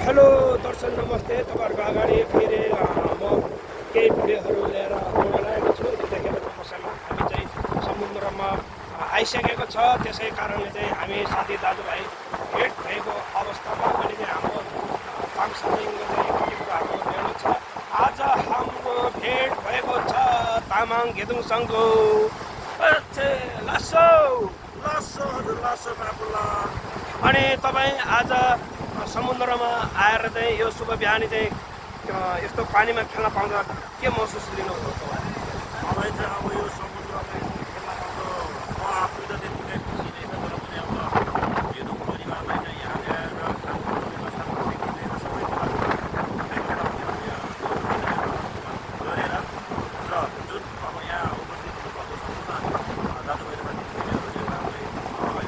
Hello दर्शन नमस्ते। तपाईँहरूको अगाडि फेरि म केही भिडियोहरू लिएर आउन लागेको छु। देखेर समस्यामा हामी चाहिँ समुद्रमा आइसकेको छ। त्यसै कारणले चाहिँ हामी साथी दाजुभाइ भेट भएको अवस्थामा अहिले चाहिँ हाम्रो ताङसालिङको चाहिँ कति कुराहरू ल्याउनु छ। आज हाम्रो भेट भएको छ तामाङ घेदुङसँगको। लासो लासो हजुर लासो बाबुला। अनि तपाईँ आज समुद्रमा आएर चाहिँ यो शुभ बिहानी चाहिँ यस्तो पानीमा खेल्न पाउँदा के महसुस लिनुभयो तपाईँ? मलाई चाहिँ अब यो समुद्रमा खेल्न पाउँदो म आफू त त्यतिकै खुसी नै छ। तर पनि अब घेदुङ परिवारलाई चाहिँ यहाँ ल्याएर खानको व्यवस्थादेखि लिएर सबै गरेर र जुन अब यहाँ उपस्थित हुनुभएको सम्पूर्ण दाजुभाइ र दिदीबहिनीहरूले उहाँलाई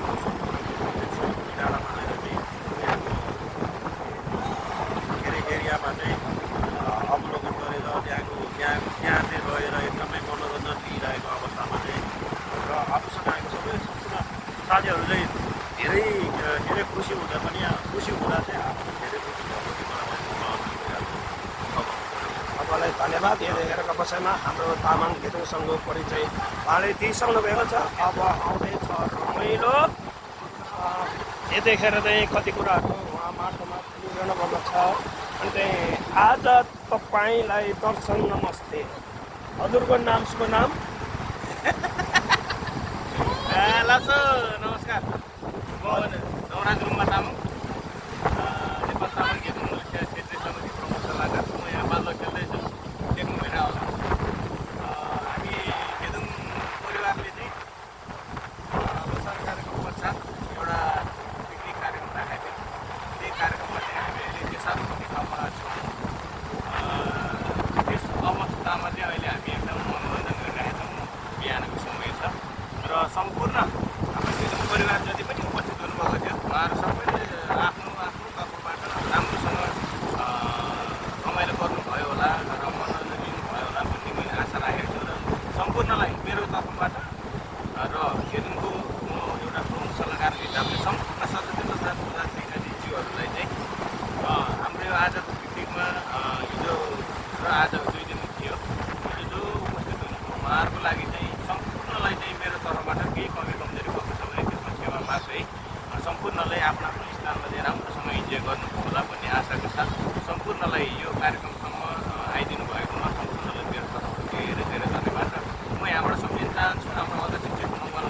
डाँडामा आएर चाहिँ के अरे एरियामा चाहिँ अवलोकन गरेर त्यहाँ चाहिँ रहेर एकदमै मनोरञ्जन लिइरहेको अवस्थामा चाहिँ र आफूसँग आएको सबै सम्पूर्ण साथीहरू चाहिँ धेरै खुसी हुँदा पनि खुसी हुँदा चाहिँ आफू धेरै खुसी भएको थियो। तपाईँलाई धन्यवाद। यो देखेरको विषयमा हाम्रो तामाङ घेदुङसँगको परिचय उहाँले दिइसक्नु भएको छ। अब आउँदैछ रमाइलो। यतिखेर चाहिँ कति कुराहरू उहाँ माटोमा खेलिरहनु भएको छ। अनि चाहिँ आज तपाईँलाई दर्शन नमस्ते। हजुरको नाम शुभ नाम? लासो नमस्कार। म नवराज रुम्बा तामाङ, नेपाल तामाङ घेदुङ क्षेत्रीय समिति प्रमुख सल्लाहकार। म यहाँ बाल्लो खेल्दैछु, देख्नुभएन होला। हामी घेदुङ परिवारले चाहिँ लोसार कार्यक्रम पश्चात एउटा पिकनिक कार्यक्रम राखेको थियो। त्यही कार्यक्रममा चाहिँ हामी अहिले देशात्मक ठाउँमा छौँ। त्यस अवस्थामा चाहिँ अहिले हामी एकदम मनोरञ्जन गरिरहेका छौँ। बिहानको समय छ र सम्पूर्ण हाम्रो घेदुङ परिवार जति पनि उपस्थित हुनुभएको थियो उहाँहरू सबैले आफ्नो आफ्नो तर्फबाट राम्रोसँग रमाइलो गर्नुभयो होला र मनोरञ्जन लिनुभयो होला भन्ने मैले आशा राखेको छु। र सम्पूर्णलाई मेरो तर्फबाट र घेदुङको एउटा प्रमुख सल्लाहकार हिसाबले सम्पूर्ण सदस्य तथा प्रतिनिधिज्यूहरूलाई चाहिँ हाम्रो यो आजको पिकनिकमा हिजो र आज 2 दिन थियो। हिजो जो उपस्थित हुनुभयो उहाँहरूको लागि चाहिँ सम्पूर्णलाई चाहिँ मेरो तर्फबाट केही कमी कमजोरी भएको छ भने त्यसमा क्षमा माग्दै सम्पूर्णलाई आफ्नो आफ्नो स्थानमा चाहिँ राम्रोसँग इन्जोय गर्नु होला भन्ने आशाका साथ सम्पूर्णलाई यो कार्यक्रमसम्म आइदिनु भएकोमा सम्पूर्णलाई मेरो तर्फबाट धेरै धेरै धन्यवाद। र म यहाँबाट सम्झिन चाहन्छु हाम्रो अध्यक्ष चिफ मङ्गल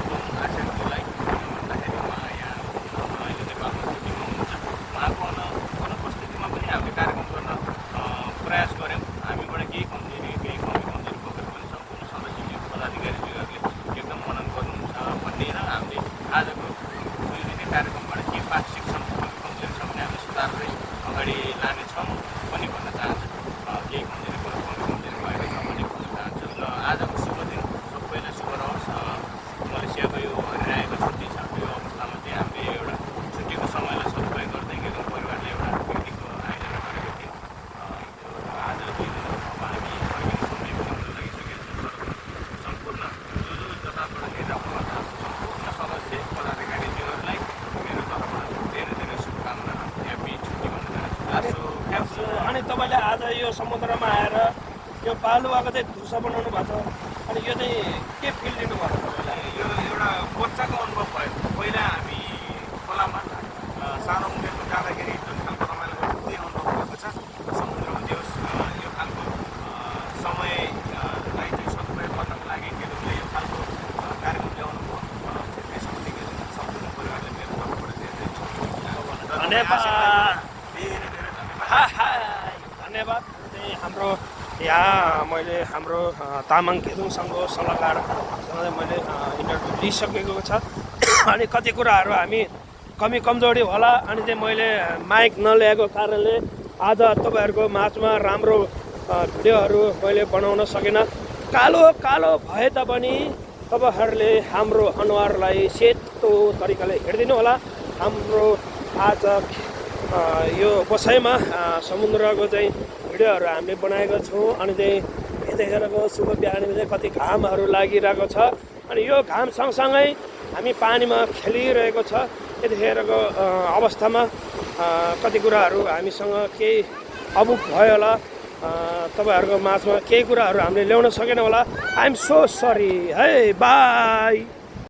जुन आचार्यज्यूलाई। भन्दाखेरि उहाँ यहाँ अहिले नेपालमा छुट्टीमा हुनुहुन्छ। उहाँको अनुपस्थितिमा पनि हामीले कार्यक्रम गर्न प्रयास गऱ्यौँ। हामीबाट केही कमी कमजोरी बोकेर पनि सम्पूर्ण सदस्य पदाधिकारीज्यूहरूले एकदम मनन गर्नुहुन्छ भन्ने र हामीले आजको 2 दिने कार्यक्रमबाट के पाठ सिक्छौँ, कमी कमजोरी छ भने हामीले सुधार्दै अगाडि लानेछौँ पनि भन्न चाहन्छु। केही कमी कमजोरी भएको छ भने भन्न चाहन्छु। र आजको शुभ दिन सबैलाई शुभ रहोस्। मलेसियाको यो हरिरहेको छुट्टी छ, यो अवस्थामा चाहिँ हामीले एउटा छुट्टीको समयलाई सदुपयोग गर्दै घेदुङ परिवारले एउटा पिकनिकको आयोजना गरेको थियो। आज 2 दिन अब हामी फर्किने समय पनि हुन लागिसकेको छ। सम्पूर्ण जो जताबाट हेरिराख्नुभएको छ सम्पूर्ण सदस्य पदाधिकारीज्यूहरूलाई मेरो तर्फबाट धेरै धेरै शुभकामना। ह्याप्पी छुट्टी भन्न चाहन्छु। अनि तपाईँले आज यो समुद्रमा आएर यो बालुवाको चाहिँ धुसा बनाउनु भएको छ। अनि यो चाहिँ के फिल लिनुभयो तपाईँलाई? यो एउटा बच्चाको अनुभव भयो। पहिला हामी खोलामा सानो उमेरमा जाँदाखेरि जुन खालको रमाइलो गर्छौँ त्यही अनुभव भएको छ। समुद्रमा त्यो यो खालको समयलाई चाहिँ सदुपयोग गर्नको लागि घेदुङले यो खालको कार्यक्रम ल्याउनु भयो। क्षेत्रीय समितिको सम्पूर्ण परिवारले मेरो तर्फबाट धेरै धन्यवाद। धन्यवाद। चाहिँ हाम्रो यहाँ मैले हाम्रो तामाङ घेदुङसँगको सल्लाहकारसँग मैले इन्टरभ्यू लिइसकेको छ। अनि कति कुराहरू हामी कमी कमजोरी होला। अनि चाहिँ मैले माइक नल्याएको कारणले आज तपाईँहरूको माझमा राम्रो भिडियोहरू मैले बनाउन सकिनँ। कालो कालो भए तापनि तपाईँहरूले हाम्रो अनुहारलाई सेतो तरिकाले हेरिदिनु होला। हाम्रो आज यो बसाइमा समुद्रको चाहिँ भिडियोहरू हामीले बनाएका छौँ। अनि चाहिँ यतिखेरको शुभ बिहानीमा चाहिँ कति घामहरू लागिरहेको छ। अनि यो घाम सँगसँगै हामी पानीमा खेलिरहेको छ। यतिखेरको अवस्थामा कति कुराहरू हामीसँग केही अबुक भयो होला, तपाईँहरूको माझमा केही कुराहरू हामीले ल्याउन सकेन होला। आइ एम सो सरी है, बाई।